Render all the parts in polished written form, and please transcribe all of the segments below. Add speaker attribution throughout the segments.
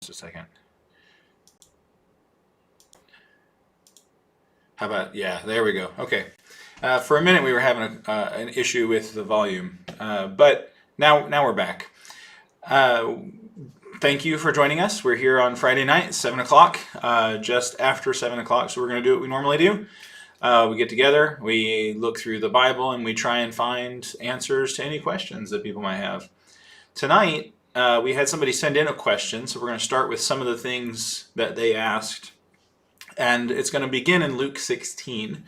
Speaker 1: Just a second. How about, yeah, there we go. Okay. For a minute we were having an issue with the volume, but now we're back. Thank you for joining us. We're here on Friday night, 7 o'clock, just after 7 o'clock, so we're going to do what we normally do. We get together, we look through the Bible, and we try and find answers to any questions that people might have. Tonight, we had somebody send in a question, so we're going to start with some of the things that they asked. And it's going to begin in Luke 16.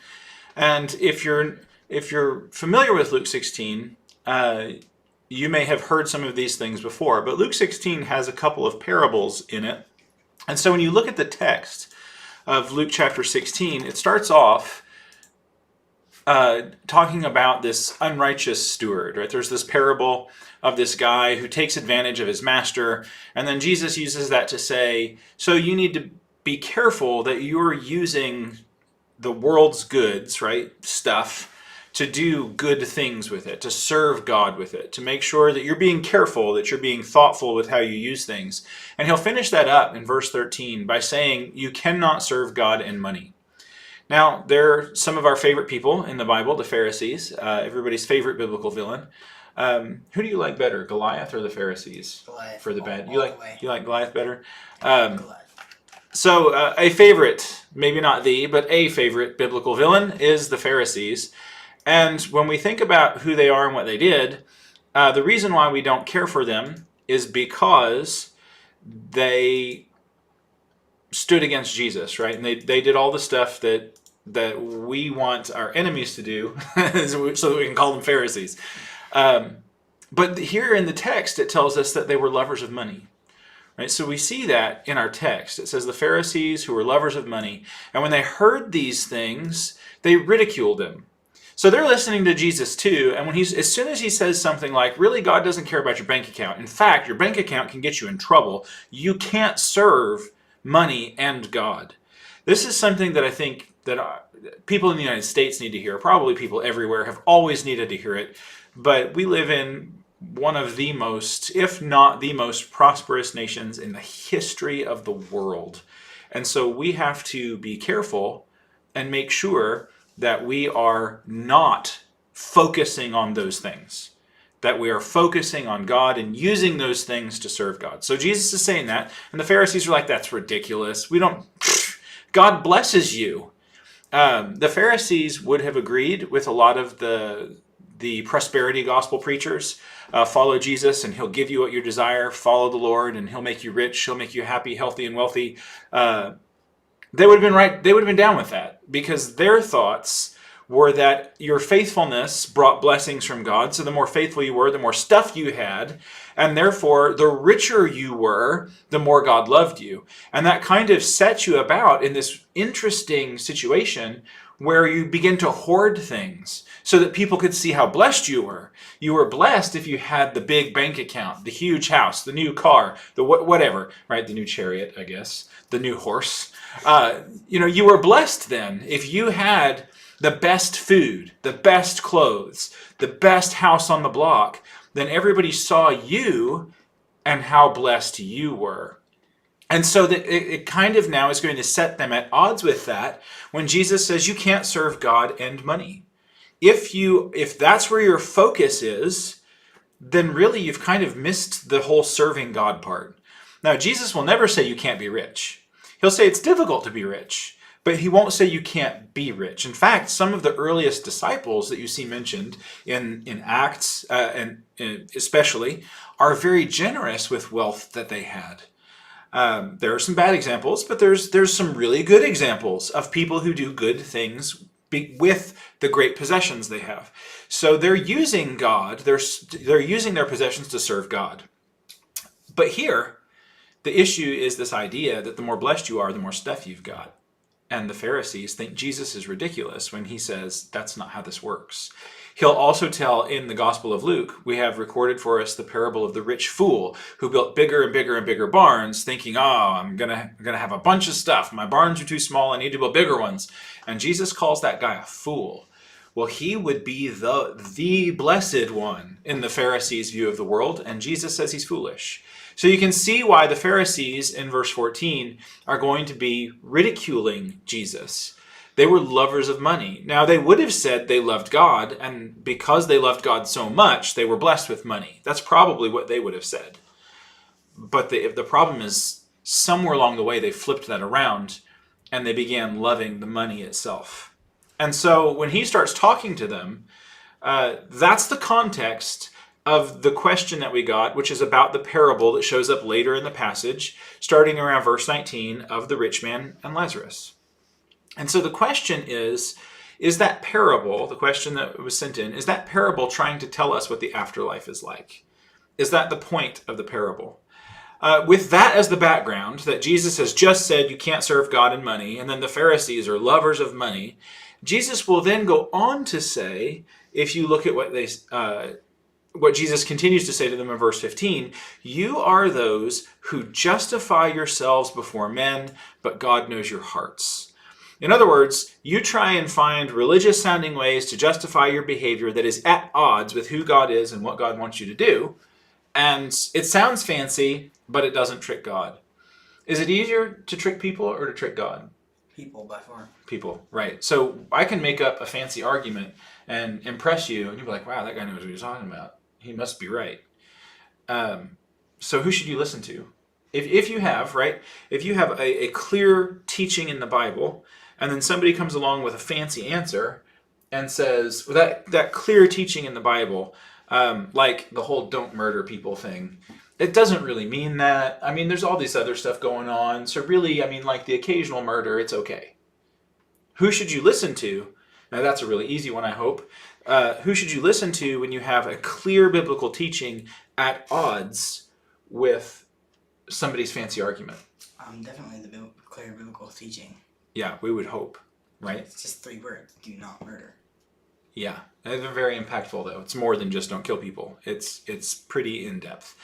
Speaker 1: And if you're familiar with Luke 16, you may have heard some of these things before. But Luke 16 has a couple of parables in it. And so when you look at the text of Luke chapter 16, it starts off talking about this unrighteous steward, right? There's this parable of this guy who takes advantage of his master. And then Jesus uses that to say, so you need to be careful that you're using the world's goods, right, stuff, to do good things with it, to serve God with it, to make sure that you're being careful, that you're being thoughtful with how you use things. And he'll finish that up in verse 13 by saying, you cannot serve God and money. Now, they're some of our favorite people in the Bible, the Pharisees, everybody's favorite biblical villain. Who do you like better, Goliath or the Pharisees?
Speaker 2: Goliath.
Speaker 1: For the bad. You like Goliath better?
Speaker 2: Goliath.
Speaker 1: So a favorite, maybe not the, but a favorite biblical villain is the Pharisees. And when we think about who they are and what they did, the reason why we don't care for them is because they stood against Jesus, right? And they did all the stuff that we want our enemies to do so that we can call them Pharisees. But here in the text, it tells us that they were lovers of money. Right? So we see that in our text. It says the Pharisees who were lovers of money, and when they heard these things, they ridiculed him. So they're listening to Jesus too, and as soon as he says something like, really, God doesn't care about your bank account. In fact, your bank account can get you in trouble. You can't serve money and God. This is something that I think that people in the United States need to hear. Probably people everywhere have always needed to hear it, but we live in one of the most, if not the most prosperous nations in the history of the world. And so we have to be careful and make sure that we are not focusing on those things, that we are focusing on God and using those things to serve God. So Jesus is saying that, and the Pharisees are like, that's ridiculous. God blesses you. The Pharisees would have agreed with a lot of the prosperity gospel preachers. Follow Jesus and he'll give you what you desire. Follow the Lord and he'll make you rich. He'll make you happy, healthy, and wealthy. They would have been right. They would have been down with that because their thoughts were that your faithfulness brought blessings from God. So the more faithful you were, the more stuff you had. And therefore, the richer you were, the more God loved you. And that kind of set you about in this interesting situation where you begin to hoard things so that people could see how blessed you were. You were blessed if you had the big bank account, the huge house, the new car, the whatever, right? The new chariot, I guess, the new horse. You were blessed then if you had the best food, the best clothes, the best house on the block. Then everybody saw you and how blessed you were. And so that it kind of now is going to set them at odds with that when Jesus says you can't serve God and money. If that's where your focus is, then really you've kind of missed the whole serving God part. Now, Jesus will never say you can't be rich. He'll say it's difficult to be rich, but he won't say you can't be rich. In fact, some of the earliest disciples that you see mentioned in Acts, and especially, are very generous with wealth that they had. There are some bad examples, but there's some really good examples of people who do good things with the great possessions they have. So they're using God, they're using their possessions to serve God. But here, the issue is this idea that the more blessed you are, the more stuff you've got. And the Pharisees think Jesus is ridiculous when he says that's not how this works. He'll also tell in the Gospel of Luke, we have recorded for us the parable of the rich fool who built bigger and bigger and bigger barns thinking, I'm gonna have a bunch of stuff. My barns are too small. I need to build bigger ones. And Jesus calls that guy a fool. Well, he would be the blessed one in the Pharisees' view of the world. And Jesus says he's foolish. So you can see why the Pharisees in verse 14 are going to be ridiculing Jesus. They were lovers of money. Now, they would have said they loved God, and because they loved God so much, they were blessed with money. That's probably what they would have said. But the problem is, somewhere along the way, they flipped that around, and they began loving the money itself. And so when he starts talking to them, that's the context of the question that we got, which is about the parable that shows up later in the passage, starting around verse 19 of the rich man and Lazarus. And so the question is that parable, the question that was sent in, is that parable trying to tell us what the afterlife is like? Is that the point of the parable? With that as the background, that Jesus has just said you can't serve God and money, and then the Pharisees are lovers of money, Jesus will then go on to say, if you look at what Jesus continues to say to them in verse 15, you are those who justify yourselves before men, but God knows your hearts. In other words, you try and find religious-sounding ways to justify your behavior that is at odds with who God is and what God wants you to do. And it sounds fancy, but it doesn't trick God. Is it easier to trick people or to trick God?
Speaker 2: People, by far.
Speaker 1: People, right. So I can make up a fancy argument and impress you, and you'll be like, wow, that guy knows what he's talking about. He must be right. So who should you listen to? If you have, right, if you have a clear teaching in the Bible, and then somebody comes along with a fancy answer and says, well, that clear teaching in the Bible, like the whole don't murder people thing, it doesn't really mean that. I mean, there's all this other stuff going on. So really, I mean, like the occasional murder, it's okay. Who should you listen to? Now, that's a really easy one, I hope. Who should you listen to when you have a clear biblical teaching at odds with somebody's fancy argument?
Speaker 2: Definitely the clear biblical teaching.
Speaker 1: Yeah, we would hope, right?
Speaker 2: It's just 3 words. Do not murder.
Speaker 1: Yeah, they're very impactful, though. It's more than just don't kill people. It's pretty in-depth.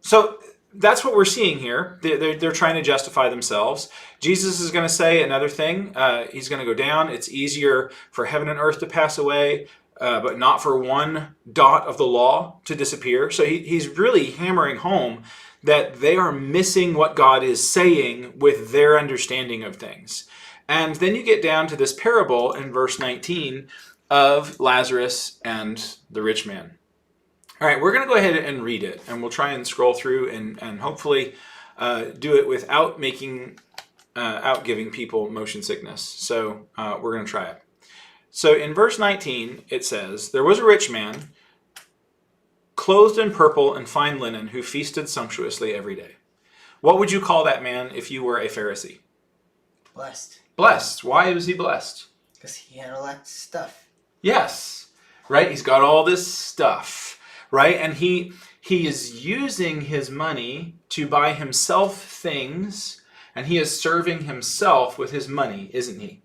Speaker 1: So that's what we're seeing here. They're trying to justify themselves. Jesus is going to say another thing. He's going to go down. It's easier for heaven and earth to pass away, but not for one dot of the law to disappear. So he's really hammering home that they are missing what God is saying with their understanding of things. And then you get down to this parable in verse 19 of Lazarus and the rich man. All right, we're going to go ahead and read it, and we'll try and scroll through and hopefully do it without giving people motion sickness. So we're going to try it. So in verse 19, it says, there was a rich man clothed in purple and fine linen, who feasted sumptuously every day. What would you call that man if you were a Pharisee?
Speaker 2: Blessed.
Speaker 1: Blessed. Why was he blessed?
Speaker 2: Because he had a lot of stuff.
Speaker 1: Yes. Right? He's got all this stuff. Right? And he is using his money to buy himself things, and he is serving himself with his money, isn't he?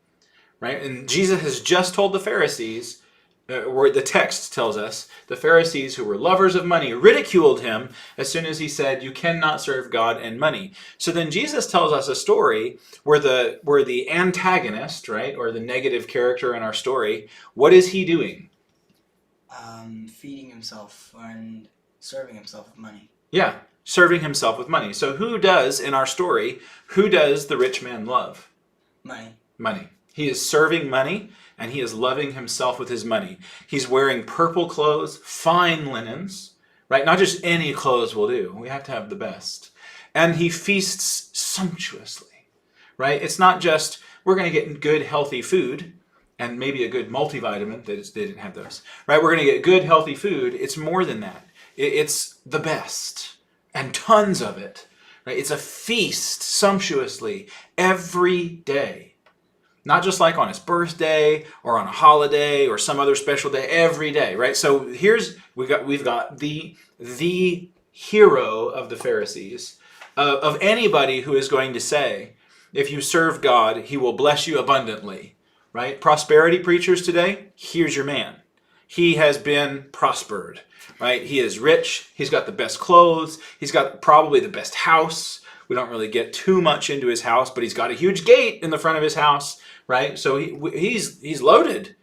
Speaker 1: Right? And Jesus has just told the Pharisees, where the text tells us, the Pharisees who were lovers of money ridiculed him as soon as he said, you cannot serve God and money. So then Jesus tells us a story where the antagonist, right, or the negative character in our story, what is he doing?
Speaker 2: Feeding himself and serving himself with money.
Speaker 1: Yeah, serving himself with money. So who does, in our story, who does the rich man love?
Speaker 2: Money.
Speaker 1: Money. He is serving money, and he is loving himself with his money. He's wearing purple clothes, fine linens, right? Not just any clothes will do. We have to have the best. And he feasts sumptuously, right? It's not just, we're going to get good, healthy food, and maybe a good multivitamin. They didn't have those, right? We're going to get good, healthy food. It's more than that. It's the best, and tons of it, right? It's a feast sumptuously every day. Not just like on his birthday or on a holiday or some other special day, every day, right? So we've got the hero of the Pharisees, of anybody who is going to say, if you serve God, he will bless you abundantly, right? Prosperity preachers today, here's your man. He has been prospered, right? He is rich. He's got the best clothes. He's got probably the best house. We don't really get too much into his house, but he's got a huge gate in the front of his house, right? So he's loaded.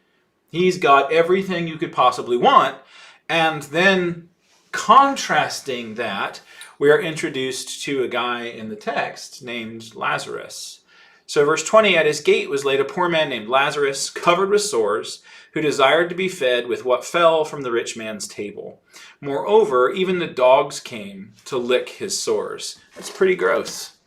Speaker 1: He's got everything you could possibly want. And then contrasting that we are introduced to a guy in the text named Lazarus. So verse 20, at his gate was laid a poor man named Lazarus, covered with sores, who desired to be fed with what fell from the rich man's table. Moreover, even the dogs came to lick his sores. That's pretty gross.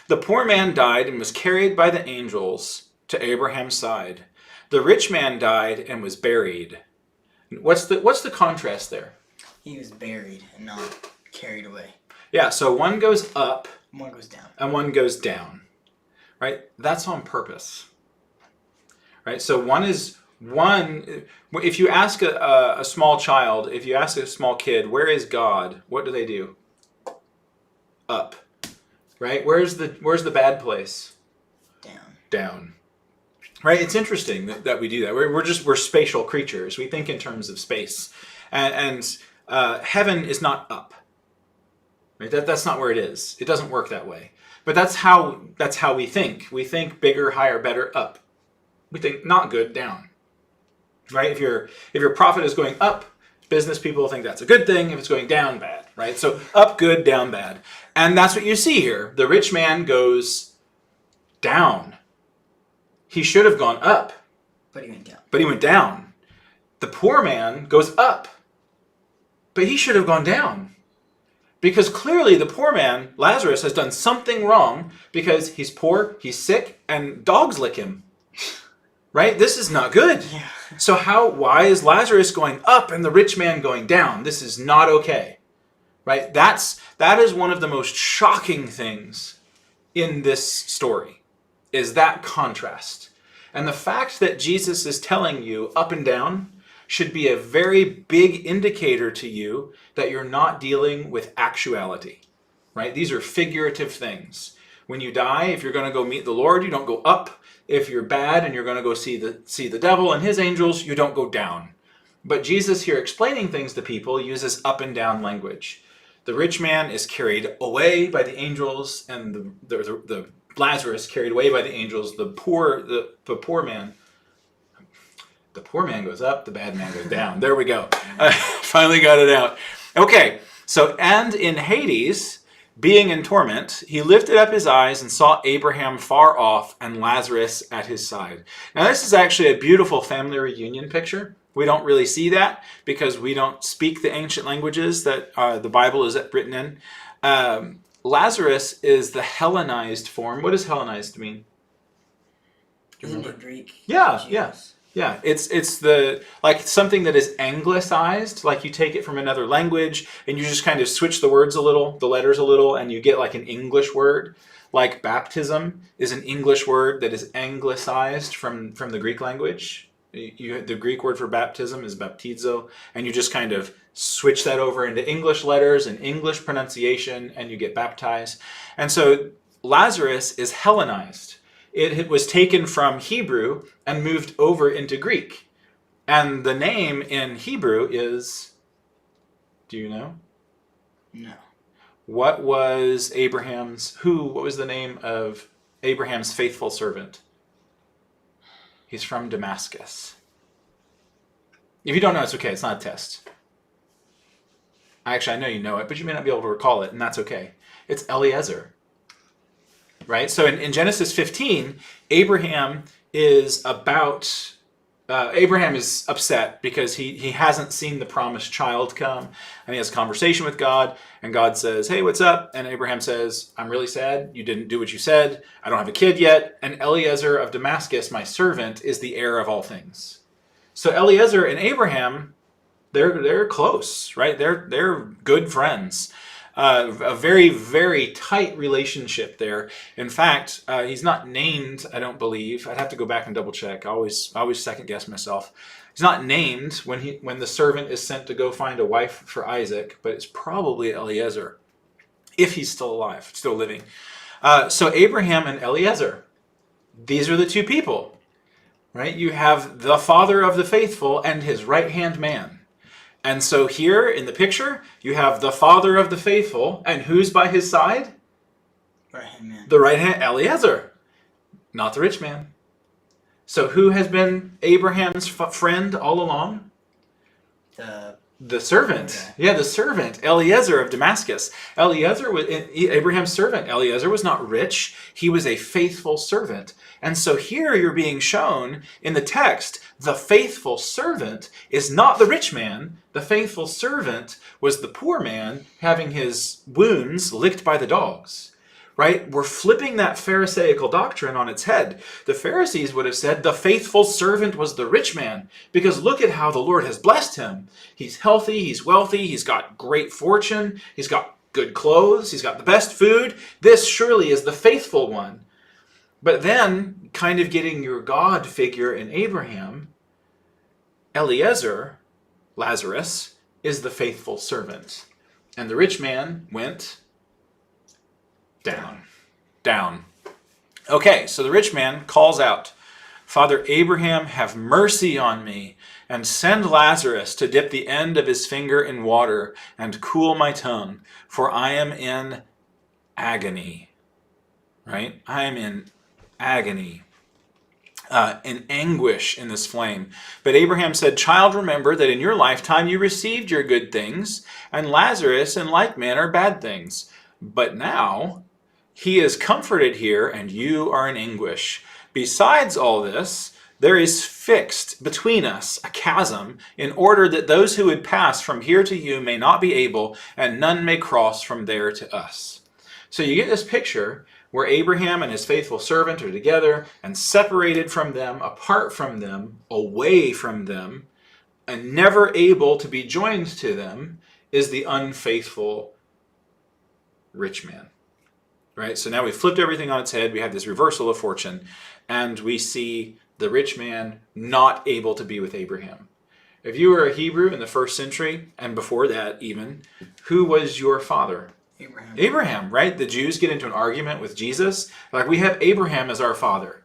Speaker 1: The poor man died and was carried by the angels to Abraham's side. The rich man died and was buried. What's the contrast there?
Speaker 2: He was buried and not carried away.
Speaker 1: Yeah, so one goes up
Speaker 2: One goes down.
Speaker 1: and one goes down. Right? That's on purpose. Right? So if you ask a small child, if you ask a small kid, where is God? What do? Up. Right? Where's the bad place?
Speaker 2: Down.
Speaker 1: Down. Right? It's interesting that we do that. We're spatial creatures. We think in terms of space. And heaven is not up. Right? That's not where it is. It doesn't work that way. But that's how we think. We think bigger, higher, better, up. We think not good, down. Right? If your profit is going up, business people think that's a good thing. If it's going down, bad. Right? So up, good, down, bad. And that's what you see here. The rich man goes down. He should have gone up.
Speaker 2: But he went down.
Speaker 1: But he went down. The poor man goes up. But he should have gone down. Because clearly the poor man, Lazarus, has done something wrong because he's poor, he's sick, and dogs lick him. Right? This is not good.
Speaker 2: Yeah.
Speaker 1: So why is Lazarus going up and the rich man going down? This is not okay. Right? That is one of the most shocking things in this story, is that contrast. And the fact that Jesus is telling you up and down should be a very big indicator to you that you're not dealing with actuality, right? These are figurative things. When you die, if you're going to go meet the Lord, you don't go up. If you're bad and you're going to go see the devil and his angels, you don't go down. But Jesus here explaining things to people uses up and down language. The rich man is carried away by the angels, and the Lazarus carried away by the angels. The poor man goes up, the bad man goes down. There we go. I finally got it out. Okay, so, and in Hades, being in torment, he lifted up his eyes and saw Abraham far off and Lazarus at his side. Now, this is actually a beautiful family reunion picture. We don't really see that because we don't speak the ancient languages that the Bible is written in. Lazarus is the Hellenized form. What does Hellenized mean?
Speaker 2: Isn't it Greek?
Speaker 1: Yeah. Yeah, it's the like something that is anglicized, like you take it from another language and you just kind of switch the words a little, the letters a little, and you get like an English word. Like baptism is an English word that is anglicized from the Greek language. The Greek word for baptism is baptizo, and you just kind of switch that over into English letters and English pronunciation, and you get baptized. And so Lazarus is Hellenized. It was taken from Hebrew and moved over into Greek. And the name in Hebrew is, do you know?
Speaker 2: No.
Speaker 1: What was the name of Abraham's faithful servant? He's from Damascus. If you don't know, it's okay. It's not a test. Actually, I know you know it, but you may not be able to recall it, and that's okay. It's Eliezer. Right? So in Genesis 15, Abraham is upset because he hasn't seen the promised child come, and he has a conversation with God, and God says, hey, what's up? And Abraham says, I'm really sad. You didn't do what you said. I don't have a kid yet. And Eliezer of Damascus, my servant, is the heir of all things. So Eliezer and Abraham, they're close, right? They're good friends. A very, very tight relationship there. In fact, he's not named, I don't believe. I'd have to go back and double check. I always second guess myself. He's not named when the servant is sent to go find a wife for Isaac, but it's probably Eliezer, if he's still alive, still living. So Abraham and Eliezer, these are the two people, right? You have the father of the faithful and his right-hand man. And so here in the picture, you have the father of the faithful, and who's by his side?
Speaker 2: Right-hand man.
Speaker 1: The right-hand, Eliezer, not the rich man. So who has been Abraham's friend all along?
Speaker 2: The
Speaker 1: The servant.
Speaker 2: Okay.
Speaker 1: Yeah, the servant, Eliezer of Damascus. Eliezer was Abraham's servant. Eliezer was not rich. He was a faithful servant. And so here you're being shown in the text, the faithful servant is not the rich man. The faithful servant was the poor man having his wounds licked by the dogs. Right? We're flipping that Pharisaical doctrine on its head. The Pharisees would have said the faithful servant was the rich man, because look at how the Lord has blessed him. He's healthy, he's wealthy, he's got great fortune, he's got good clothes, he's got the best food. This surely is the faithful one. But then, kind of getting your God figure in Abraham, Eliezer, Lazarus, is the faithful servant. And the rich man went down. Okay, so the rich man calls out, Father Abraham, have mercy on me, and send Lazarus to dip the end of his finger in water and cool my tongue, for I am in agony. Right? I am in agony. In anguish in this flame. But Abraham said, Child, remember that in your lifetime you received your good things, and Lazarus in like manner bad things. But now he is comforted here, and you are in anguish. Besides all this, there is fixed between us a chasm, in order that those who would pass from here to you may not be able, and none may cross from there to us. So you get this picture where Abraham and his faithful servant are together, and separated from them, apart from them, away from them, and never able to be joined to them, is the unfaithful rich man. Right? So now we've flipped everything on its head. We have this reversal of fortune, and we see the rich man not able to be with Abraham. If you were a Hebrew in the first century, and before that even, who was your father? Abraham, right? The Jews get into an argument with Jesus. Like, we have Abraham as our father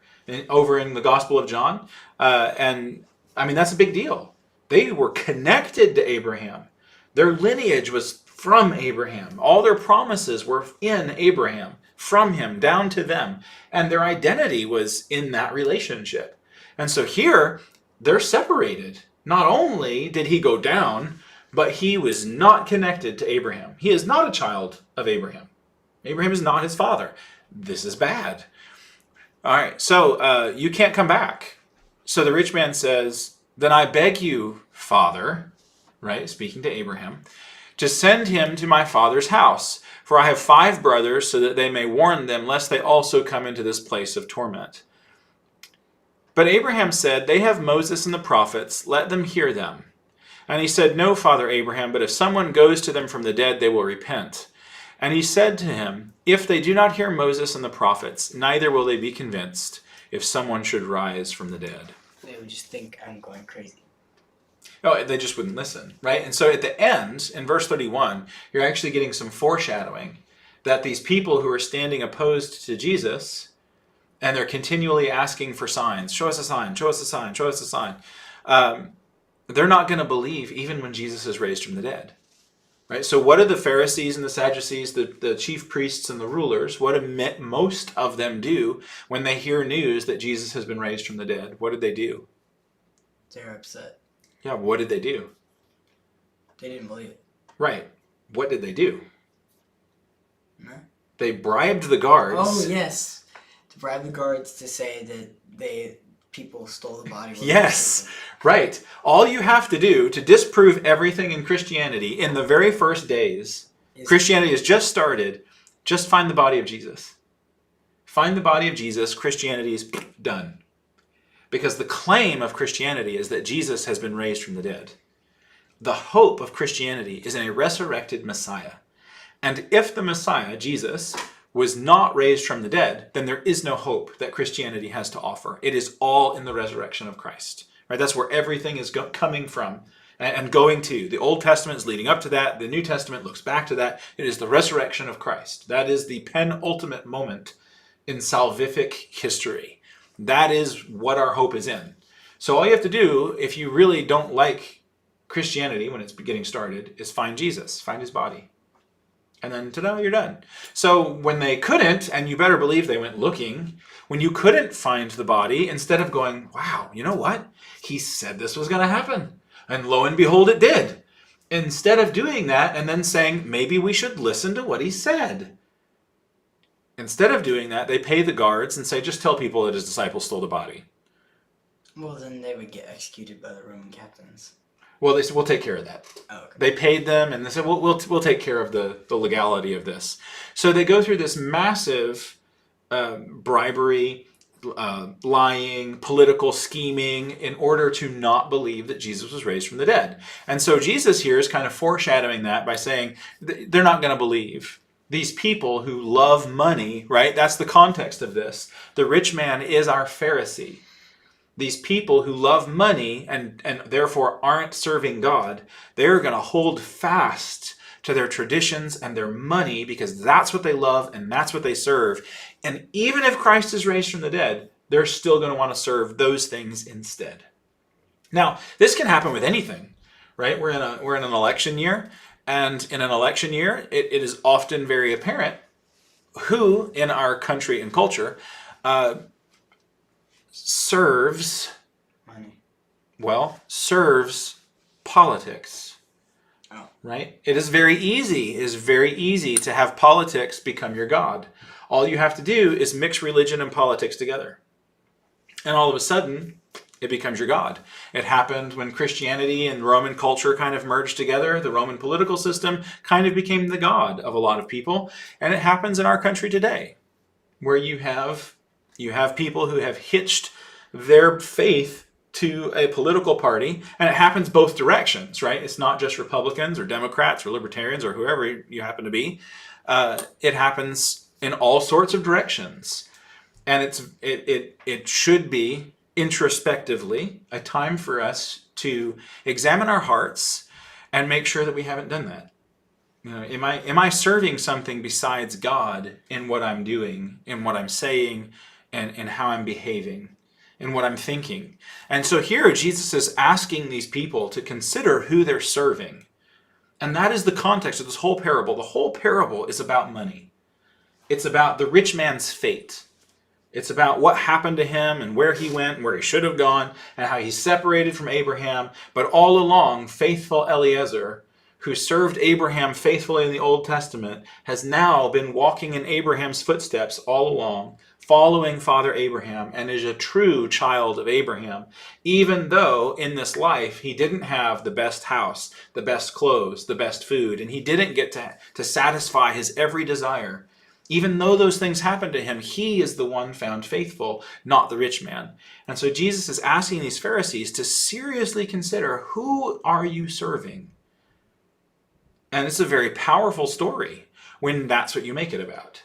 Speaker 1: over in the Gospel of John. And I mean, that's a big deal. They were connected to Abraham. Their lineage was from Abraham. All their promises were in Abraham, from him down to them. And their identity was in that relationship. And so here, they're separated. Not only did he go down, but he was not connected to Abraham. He is not a child of Abraham. Abraham is not his father. This is bad. All right, so you can't come back. So the rich man says, then I beg you, Father, right, speaking to Abraham, to send him to my father's house, for I have 5 brothers, so that they may warn them, lest they also come into this place of torment. But Abraham said, they have Moses and the prophets, let them hear them. And he said, no, Father Abraham, but if someone goes to them from the dead, they will repent. And he said to him, if they do not hear Moses and the prophets, neither will they be convinced if someone should rise from the dead.
Speaker 2: They would just think I'm going crazy.
Speaker 1: Oh, they just wouldn't listen, right? And so at the end, in verse 31, you're actually getting some foreshadowing that these people who are standing opposed to Jesus, and they're continually asking for signs, show us a sign, show us a sign, show us a sign, they're not going to believe even when Jesus is raised from the dead. Right? So what do the Pharisees and the Sadducees, the chief priests and the rulers, what do most of them do when they hear news that Jesus has been raised from the dead? What did they do?
Speaker 2: They're upset.
Speaker 1: Yeah, what did they do?
Speaker 2: They didn't believe it.
Speaker 1: Right. What did they do?
Speaker 2: No.
Speaker 1: They bribed the guards.
Speaker 2: Oh, yes. To bribe the guards to say that people stole the body.
Speaker 1: Yes, right. All you have to do to disprove everything in Christianity in the very first days, Christianity has just started, just find the body of Jesus. Find the body of Jesus, Christianity is done. Because the claim of Christianity is that Jesus has been raised from the dead. The hope of Christianity is in a resurrected Messiah. And if the Messiah, Jesus, was not raised from the dead, then there is no hope that Christianity has to offer. It is all in the resurrection of Christ. Right? That's where everything is coming from and going to. The Old Testament is leading up to that. The New Testament looks back to that. It is the resurrection of Christ. That is the penultimate moment in salvific history. That is what our hope is in. So all you have to do, if you really don't like Christianity when it's getting started, is find Jesus, find his body. And then, ta-da, you're done. So when they couldn't, and you better believe they went looking, when you couldn't find the body, instead of going, wow, you know what? He said this was going to happen. And lo and behold, it did. instead of doing that and then saying, maybe we should listen to what he said. Instead of doing that, they pay the guards and say, just tell people that his disciples stole the body.
Speaker 2: Well, then they would get executed by the Roman captains.
Speaker 1: Well, they said, we'll take care of that.
Speaker 2: Oh, okay.
Speaker 1: They paid them, and they said, we'll take care of the legality of this. So they go through this massive bribery, lying, political scheming in order to not believe that Jesus was raised from the dead. And so Jesus here is kind of foreshadowing that by saying they're not going to believe. These people who love money, right? That's the context of this. The rich man is our Pharisee. These people who love money and therefore aren't serving God, they're going to hold fast to their traditions and their money because that's what they love and that's what they serve. And even if Christ is raised from the dead, they're still going to want to serve those things instead. Now, this can happen with anything, right? We're in an election year, and in an election year, it is often very apparent who in our country and culture serves politics.
Speaker 2: Oh.
Speaker 1: Right? It is very easy to have politics become your God. All you have to do is mix religion and politics together. And all of a sudden, it becomes your God. It happened when Christianity and Roman culture kind of merged together. The Roman political system kind of became the God of a lot of people. And it happens in our country today, where you have people who have hitched their faith to a political party, and it happens both directions, right? It's not just Republicans or Democrats or Libertarians or whoever you happen to be. It happens in all sorts of directions. And it should be introspectively a time for us to examine our hearts and make sure that we haven't done that. You know, am I serving something besides God in what I'm doing, in what I'm saying, and how I'm behaving, in what I'm thinking? And so here Jesus is asking these people to consider who they're serving. And that is the context of this whole parable. The whole parable is about money. It's about the rich man's fate. It's about what happened to him and where he went and where he should have gone and how he's separated from Abraham. But all along, faithful Eliezer, who served Abraham faithfully in the Old Testament, has now been walking in Abraham's footsteps all along, following Father Abraham, and is a true child of Abraham, even though in this life he didn't have the best house, the best clothes, the best food, and he didn't get to satisfy his every desire. Even though those things happened to him, he is the one found faithful, not the rich man. And so Jesus is asking these Pharisees to seriously consider, who are you serving? And it's a very powerful story when that's what you make it about.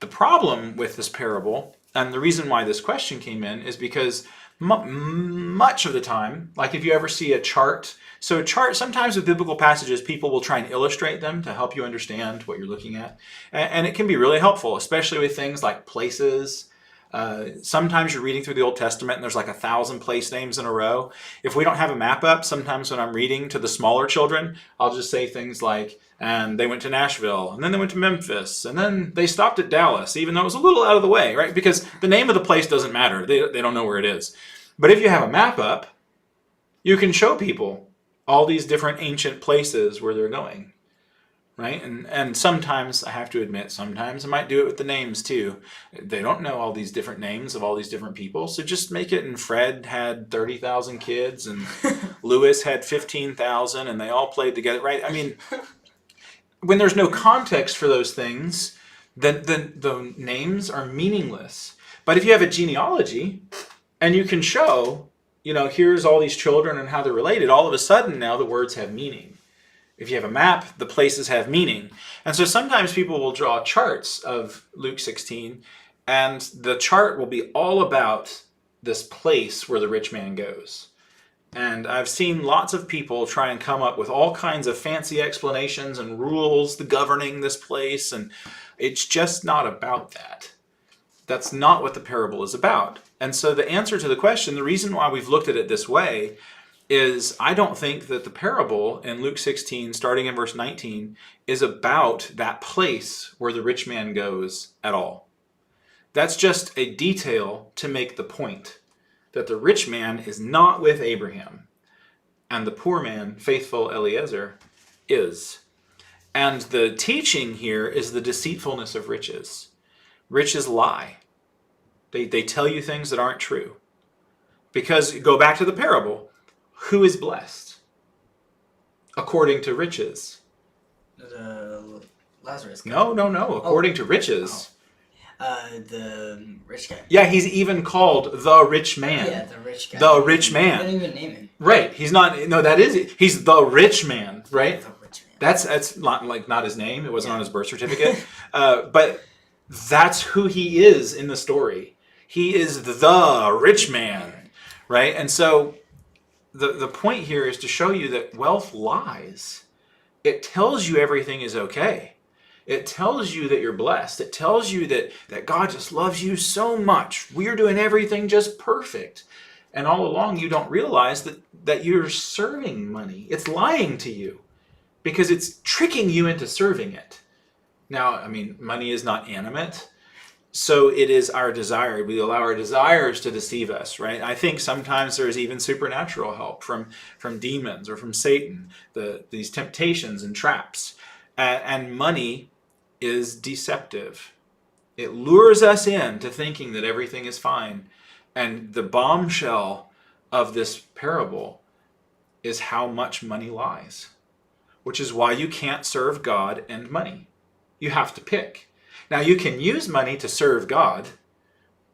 Speaker 1: The problem with this parable, and the reason why this question came in, is because much of the time, like if you ever see a chart, so a chart, sometimes with biblical passages, people will try and illustrate them to help you understand what you're looking at. And it can be really helpful, especially with things like places. Sometimes you're reading through the Old Testament and there's like 1,000 place names in a row. If we don't have a map up, sometimes when I'm reading to the smaller children, I'll just say things like, and they went to Nashville, and then they went to Memphis, and then they stopped at Dallas, even though it was a little out of the way, right? Because the name of the place doesn't matter. They don't know where it is. But if you have a map up, you can show people all these different ancient places where they're going, right? And sometimes, I have to admit, sometimes I might do it with the names too. They don't know all these different names of all these different people, so just make it, and Fred had 30,000 kids, and Lewis had 15,000, and they all played together, right? I mean, when there's no context for those things, then the names are meaningless. But if you have a genealogy, and you can show, you know, here's all these children and how they're related, all of a sudden now the words have meaning. If you have a map, the places have meaning. And so sometimes people will draw charts of Luke 16, and the chart will be all about this place where the rich man goes. And I've seen lots of people try and come up with all kinds of fancy explanations and rules governing this place, and it's just not about that. That's not what the parable is about. And so the answer to the question, the reason why we've looked at it this way, is I don't think that the parable in Luke 16, starting in verse 19, is about that place where the rich man goes at all. That's just a detail to make the point that the rich man is not with Abraham. and the poor man, faithful Eliezer, is. And the teaching here is the deceitfulness of riches. Riches lie. They tell you things that aren't true. Because, go back to the parable, who is blessed? According to riches.
Speaker 2: The Lazarus guy.
Speaker 1: No. According to riches.
Speaker 2: The rich guy.
Speaker 1: Yeah, he's even called the rich man.
Speaker 2: Yeah, the rich guy.
Speaker 1: The rich man.
Speaker 2: I didn't even name him.
Speaker 1: Right. He's not. No, that is. He's the rich man. Right.
Speaker 2: The rich man.
Speaker 1: That's not like not his name. It wasn't on his birth certificate. But that's who he is in the story. He is the rich man. Right. And so the point here is to show you that wealth lies. It tells you everything is okay. It tells you that you're blessed. It tells you that God just loves you so much. We're doing everything just perfect. And all along you don't realize that you're serving money. It's lying to you because it's tricking you into serving it. Now, I mean, money is not animate. So it is our desire. We allow our desires to deceive us, right? I think sometimes there's even supernatural help from demons or from Satan, these temptations and traps. And money is deceptive. It lures us into thinking that everything is fine. And the bombshell of this parable is how much money lies, which is why you can't serve God and money. You have to pick. Now, you can use money to serve God,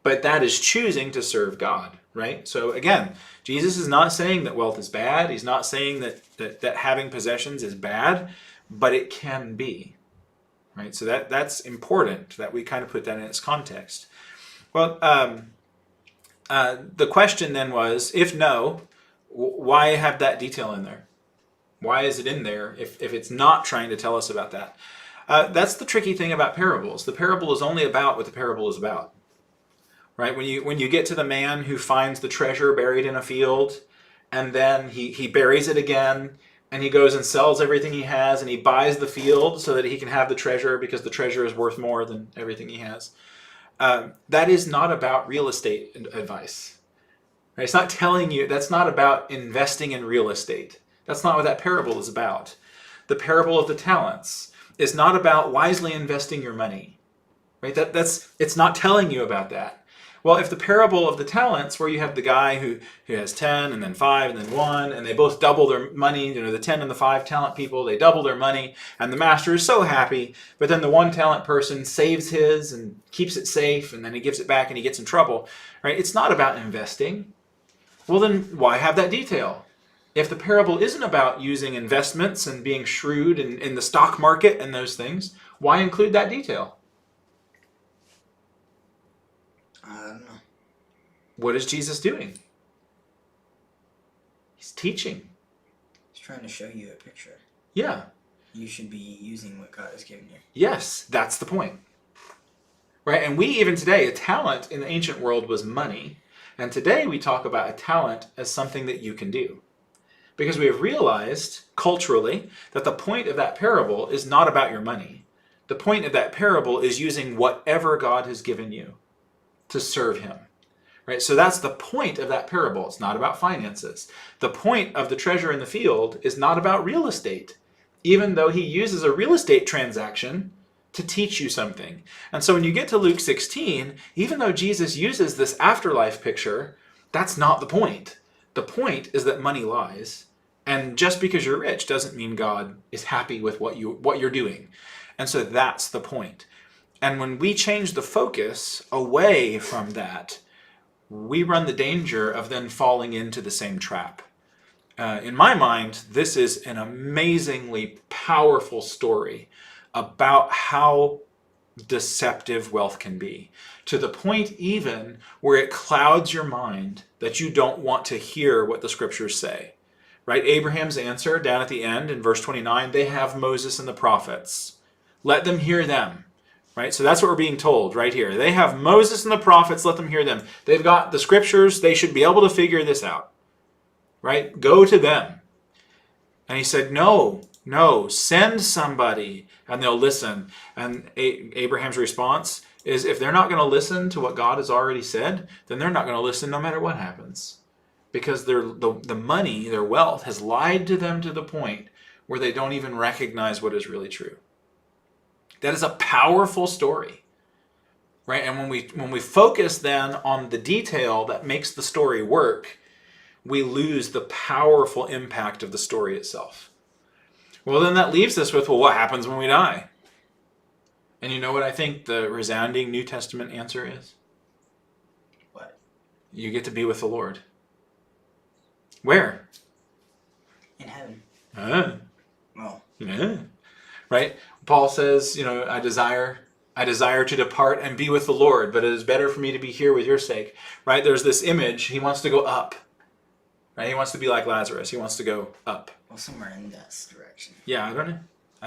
Speaker 1: but that is choosing to serve God, right? So again, Jesus is not saying that wealth is bad. He's not saying that having possessions is bad, but it can be, right? So that's important that we kind of put that in its context. Well, the question then was, if no, why have that detail in there? Why is it in there if it's not trying to tell us about that? That's the tricky thing about parables. The parable is only about what the parable is about, right? When you get to the man who finds the treasure buried in a field, and then he buries it again, and he goes and sells everything he has, and he buys the field so that he can have the treasure because the treasure is worth more than everything he has. That is not about real estate advice. Right? It's not telling you, that's not about investing in real estate. That's not what that parable is about. The parable of the talents is not about wisely investing your money, right? It's not telling you about that. Well, if the parable of the talents, where you have the guy who has 10 and then 5 and then 1, and they both double their money, the 10 and the 5 talent people, they double their money, and the master is so happy, but then the 1 talent person saves his and keeps it safe, and then he gives it back and he gets in trouble, right? It's not about investing. Well, then why have that detail? If the parable isn't about using investments and being shrewd in the stock market and those things, why include that detail?
Speaker 2: I don't know.
Speaker 1: What is Jesus doing? He's teaching.
Speaker 2: He's trying to show you a picture.
Speaker 1: Yeah.
Speaker 2: You should be using what God has given you.
Speaker 1: Yes, that's the point. Right? And we even today, a talent in the ancient world was money. And today we talk about a talent as something that you can do. Because we have realized culturally that the point of that parable is not about your money. The point of that parable is using whatever God has given you to serve him. Right? So that's the point of that parable. It's not about finances. The point of the treasure in the field is not about real estate, even though he uses a real estate transaction to teach you something. And so when you get to Luke 16, even though Jesus uses this afterlife picture, that's not the point. The point is that money lies, and just because you're rich doesn't mean God is happy with what you're doing. And so that's the point. And when we change the focus away from that, we run the danger of then falling into the same trap. In my mind, this is an amazingly powerful story about how deceptive wealth can be, to the point even where it clouds your mind that you don't want to hear what the scriptures say. Right? Abraham's answer down at the end in verse 29, they have Moses and the prophets. Let them hear them. Right? So that's what we're being told right here. They have Moses and the prophets, let them hear them. They've got the scriptures, they should be able to figure this out. Right? Go to them. And he said, no, send somebody and they'll listen. And Abraham's response is, if they're not going to listen to what God has already said, then they're not going to listen no matter what happens. because the money, their wealth, has lied to them to the point where they don't even recognize what is really true. That is a powerful story, right? And when we focus then on the detail that makes the story work, we lose the powerful impact of the story itself. Well, then that leaves us with, well, what happens when we die? And you know what I think the resounding New Testament answer is?
Speaker 2: What?
Speaker 1: You get to be with the Lord. Where?
Speaker 2: In heaven.
Speaker 1: Oh.
Speaker 2: Oh.
Speaker 1: Right? Paul says, I desire to depart and be with the Lord, but it is better for me to be here with your sake. Right? There's this image. He wants to go up. Right? He wants to be like Lazarus. He wants to go up.
Speaker 2: Well, somewhere in that direction.
Speaker 1: Yeah, I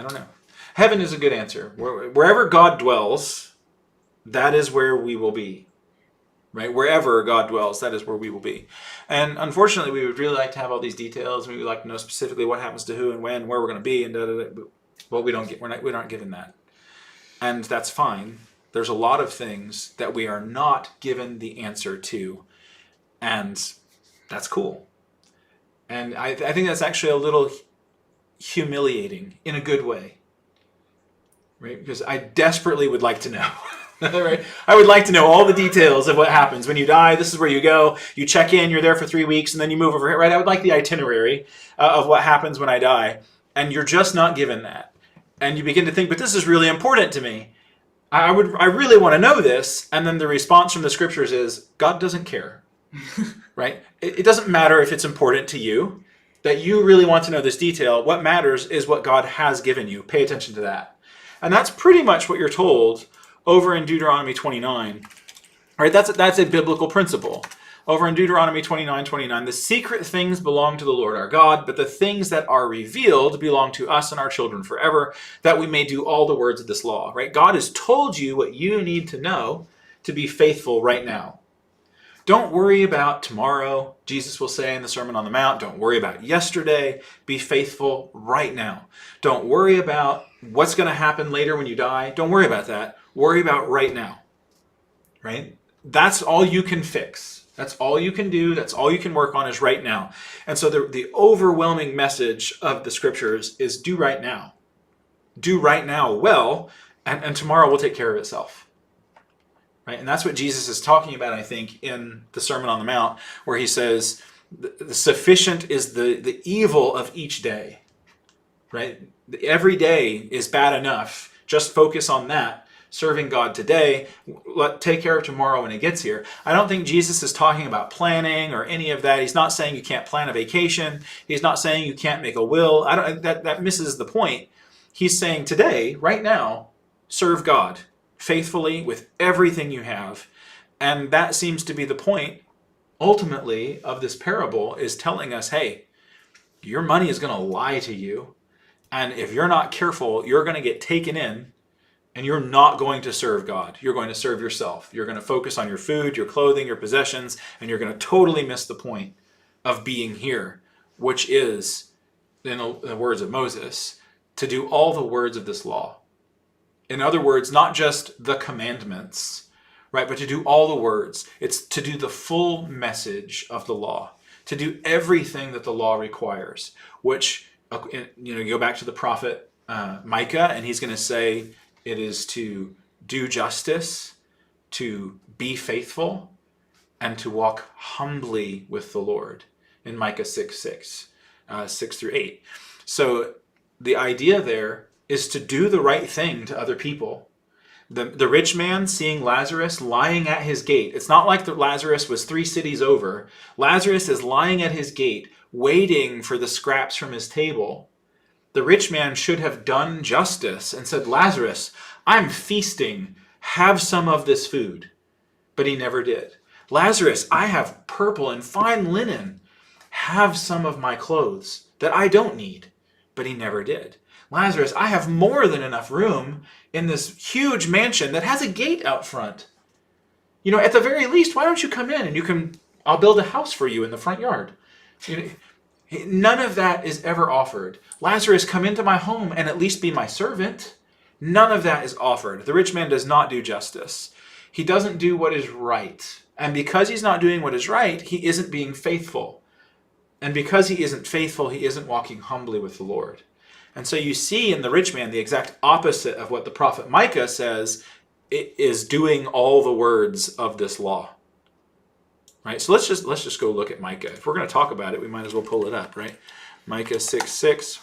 Speaker 1: don't know. Heaven is a good answer. Wherever God dwells, that is where we will be. Right? Wherever God dwells, that is where we will be. And unfortunately, we would really like to have all these details. We would like to know specifically what happens to who and when, where we're going to be, and but we aren't given that. And that's fine. There's a lot of things that we are not given the answer to, and that's cool. And I think that's actually a little humiliating in a good way. Right? Because I desperately would like to know. Right? I would like to know all the details of what happens when you die. This is where you go. You check in. You're there for 3 weeks, and then you move over here. Right? I would like the itinerary of what happens when I die, and you're just not given that. And you begin to think, but this is really important to me. I really want to know this. And then the response from the scriptures is, God doesn't care. Right? It doesn't matter if it's important to you, that you really want to know this detail. What matters is what God has given you. Pay attention to that. And that's pretty much what you're told over in Deuteronomy 29. Right? That's a biblical principle. Over in Deuteronomy 29:29, the secret things belong to the Lord our God, but the things that are revealed belong to us and our children forever, that we may do all the words of this law. Right? God has told you what you need to know to be faithful right now. Don't worry about tomorrow. Jesus will say in the Sermon on the Mount, don't worry about yesterday. Be faithful right now. Don't worry about what's going to happen later when you die. Don't worry about that. Worry about right now. Right? That's all you can fix. That's all you can do. That's all you can work on is right now. And so the overwhelming message of the scriptures is do right now. Do right now well, and tomorrow will take care of itself. Right? And that's what Jesus is talking about, I think, in the Sermon on the Mount, where he says, the sufficient is the evil of each day. Right? Every day is bad enough. Just focus on that. Serving God today, take care of tomorrow when it gets here. I don't think Jesus is talking about planning or any of that. He's not saying you can't plan a vacation. He's not saying you can't make a will. That misses the point. He's saying today, right now, serve God faithfully with everything you have. And that seems to be the point, ultimately, of this parable, is telling us, hey, your money is going to lie to you. And if you're not careful, you're going to get taken in. And you're not going to serve God. You're going to serve yourself. You're going to focus on your food, your clothing, your possessions, and you're going to totally miss the point of being here, which is, in the words of Moses, to do all the words of this law. In other words, not just the commandments, right, but to do all the words. It's to do the full message of the law, to do everything that the law requires, which, you go back to the prophet Micah, and he's going to say, it is to do justice, to be faithful, and to walk humbly with the Lord in Micah 6:6, 6-8. So the idea there is to do the right thing to other people. The rich man seeing Lazarus lying at his gate. It's not like Lazarus was 3 cities over. Lazarus is lying at his gate, waiting for the scraps from his table. The rich man should have done justice and said, Lazarus, I'm feasting. Have some of this food. But he never did. Lazarus, I have purple and fine linen. Have some of my clothes that I don't need. But he never did. Lazarus, I have more than enough room in this huge mansion that has a gate out front. At the very least, why don't you come in and I'll build a house for you in the front yard. None of that is ever offered. Lazarus, come into my home and at least be my servant. None of that is offered. The rich man does not do justice. He doesn't do what is right. And because he's not doing what is right, he isn't being faithful. And because he isn't faithful, he isn't walking humbly with the Lord. And so you see in the rich man the exact opposite of what the prophet Micah says is doing all the words of this law. Right? So let's just go look at Micah. If we're going to talk about it, we might as well pull it up, right? Micah 6:6.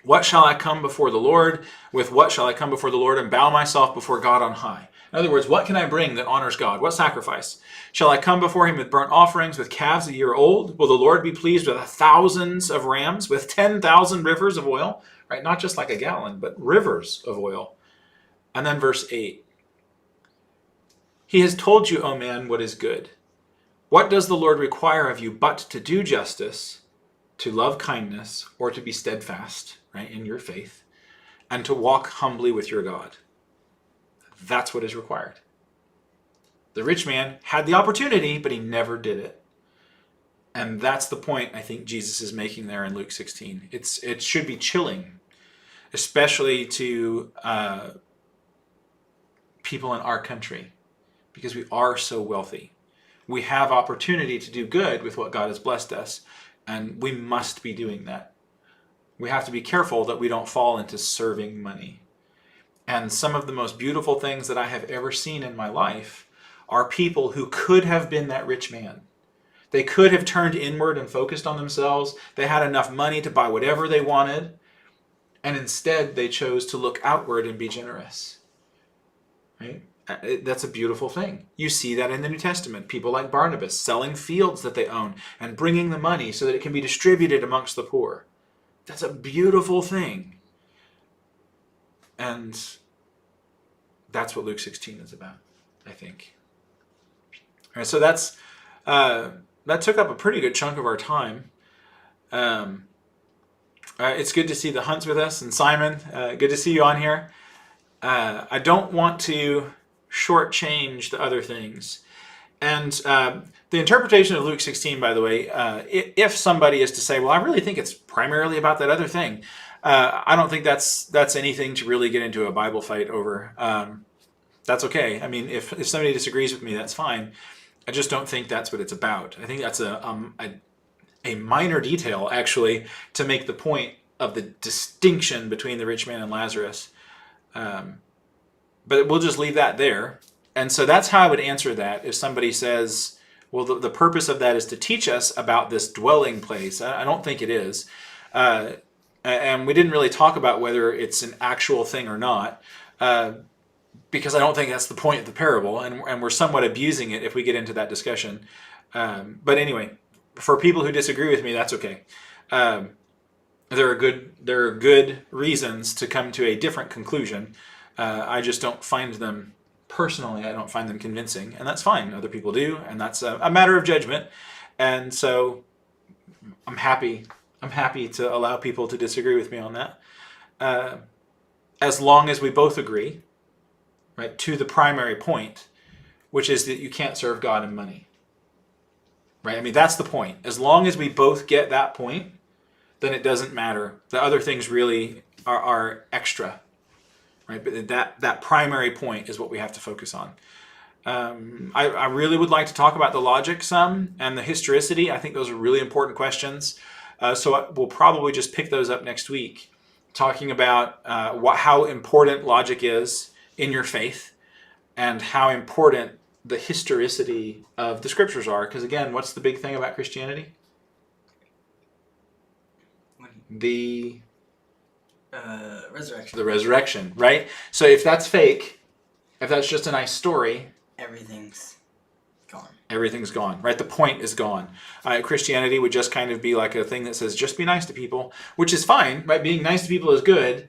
Speaker 1: What shall I come before the Lord? With what shall I come before the Lord and bow myself before God on high? In other words, what can I bring that honors God? What sacrifice? Shall I come before him with burnt offerings, with calves a year old? Will the Lord be pleased with thousands of rams, with 10,000 rivers of oil? Right? Not just like a gallon, but rivers of oil. And then verse 8. He has told you, O man, what is good. What does the Lord require of you but to do justice, to love kindness, or to be steadfast, right, in your faith, and to walk humbly with your God? That's what is required. The rich man had the opportunity, but he never did it. And that's the point I think Jesus is making there in Luke 16. It should be chilling, especially to people in our country, because we are so wealthy. We have opportunity to do good with what God has blessed us, and we must be doing that. We have to be careful that we don't fall into serving money. And some of the most beautiful things that I have ever seen in my life are people who could have been that rich man. They could have turned inward and focused on themselves. They had enough money to buy whatever they wanted. And instead, they chose to look outward and be generous. Right? That's a beautiful thing. You see that in the New Testament. People like Barnabas selling fields that they own and bringing the money so that it can be distributed amongst the poor. That's a beautiful thing. And that's what Luke 16 is about, I think. All right, so that took up a pretty good chunk of our time. It's good to see the Hunts with us, and Simon, good to see you on here. I don't want to shortchange the other things. And the interpretation of Luke 16, by the way, if somebody is to say, well, I really think it's primarily about that other thing, I don't think that's anything to really get into a Bible fight over. That's okay. I mean, if somebody disagrees with me, that's fine. I just don't think that's what it's about. I think that's a minor detail, actually, to make the point of the distinction between the rich man and Lazarus. But we'll just leave that there. And so that's how I would answer that if somebody says, well, the purpose of that is to teach us about this dwelling place. I don't think it is. And we didn't really talk about whether it's an actual thing or not, because I don't think that's the point of the parable, and we're somewhat abusing it if we get into that discussion. But anyway, for people who disagree with me, that's okay. There are good reasons to come to a different conclusion. I just don't find them, personally, I don't find them convincing, and that's fine. Other people do, and that's a matter of judgment. And so I'm happy to allow people to disagree with me on that, as long as we both agree, right, to the primary point, which is that you can't serve God and money. Right? I mean, that's the point. As long as we both get that point, then it doesn't matter. The other things really are extra. Right? But that primary point is what we have to focus on. I really would like to talk about the logic some and the historicity. I think those are really important questions. So we'll probably just pick those up next week, talking about how important logic is in your faith and how important the historicity of the scriptures are. Because again, what's the big thing about Christianity? The
Speaker 2: resurrection.
Speaker 1: The resurrection, right? So if that's fake, if that's just a nice story,
Speaker 2: everything's gone.
Speaker 1: Everything's gone, right? The point is gone. Christianity would just kind of be like a thing that says, just be nice to people, which is fine, right? Being nice to people is good,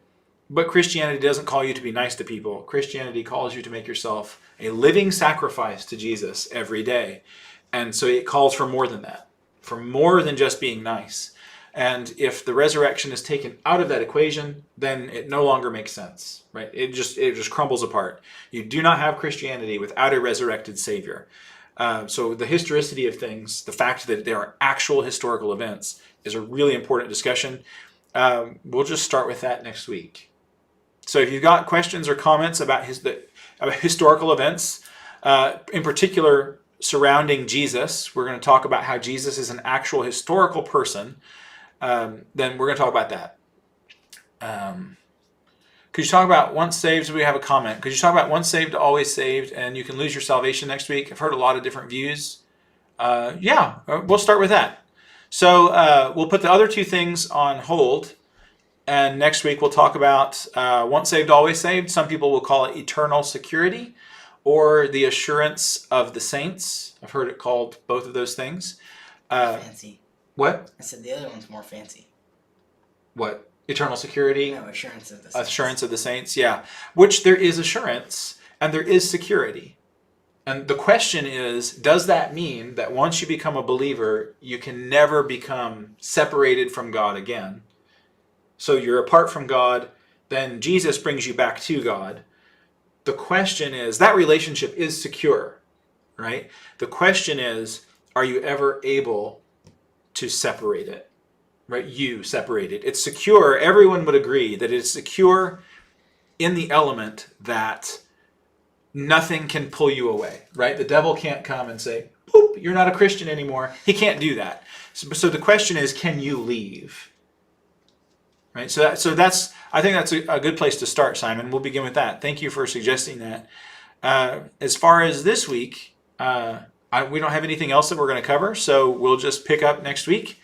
Speaker 1: but Christianity doesn't call you to be nice to people. Christianity calls you to make yourself a living sacrifice to Jesus every day. And so it calls for more than that, for more than just being nice. And if the resurrection is taken out of that equation, then it no longer makes sense, right? It just crumbles apart. You do not have Christianity without a resurrected Savior. So the historicity of things, the fact that there are actual historical events, is a really important discussion. We'll just start with that next week. So if you've got questions or comments about historical events, in particular surrounding Jesus, we're going to talk about how Jesus is an actual historical person, then we're going to talk about that. Could you talk about once saved? We have a comment. Could you talk about once saved, always saved, and you can lose your salvation next week? I've heard a lot of different views. Yeah, we'll start with that. So we'll put the other two things on hold, and next week we'll talk about once saved, always saved. Some people will call it eternal security or the assurance of the saints. I've heard it called both of those things.
Speaker 2: Fancy.
Speaker 1: What?
Speaker 2: I said the other one's more fancy.
Speaker 1: What? Eternal security?
Speaker 2: No, assurance of the saints.
Speaker 1: Assurance of the saints, yeah. Which there is assurance and there is security. And the question is, does that mean that once you become a believer, you can never become separated from God again? So you're apart from God, then Jesus brings you back to God. The question is, that relationship is secure, right? The question is, are you ever able to separate it? Right? You separate it. It's secure. Everyone would agree that it's secure in the element that nothing can pull you away, right? The devil can't come and say, boop, you're not a Christian anymore. He can't do that. So the question is, can you leave? Right? So that's I think that's a good place to start, Simon. We'll begin with that. Thank you for suggesting that. As far as this week, we don't have anything else that we're going to cover, so we'll just pick up next week.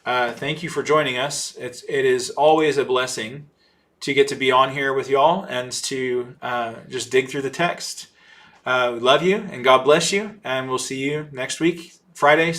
Speaker 1: Thank you for joining us. It is always a blessing to get to be on here with y'all and to just dig through the text. We love you and God bless you, and we'll see you next week, Friday,